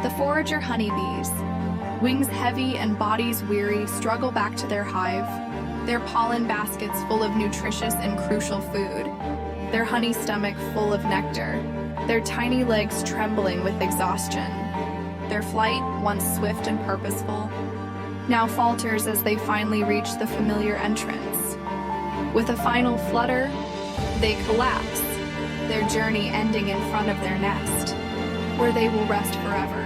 The forager honeybees, wings heavy and bodies weary, struggle back to their hive, their pollen baskets full of nutritious and crucial food, their honey stomach full of nectar, their tiny legs trembling with exhaustion. Their flight, once swift and purposeful, now falters as they finally reach the familiar entrance. With a final flutter, they collapse, their journey ending in front of their nest, where they will rest forever.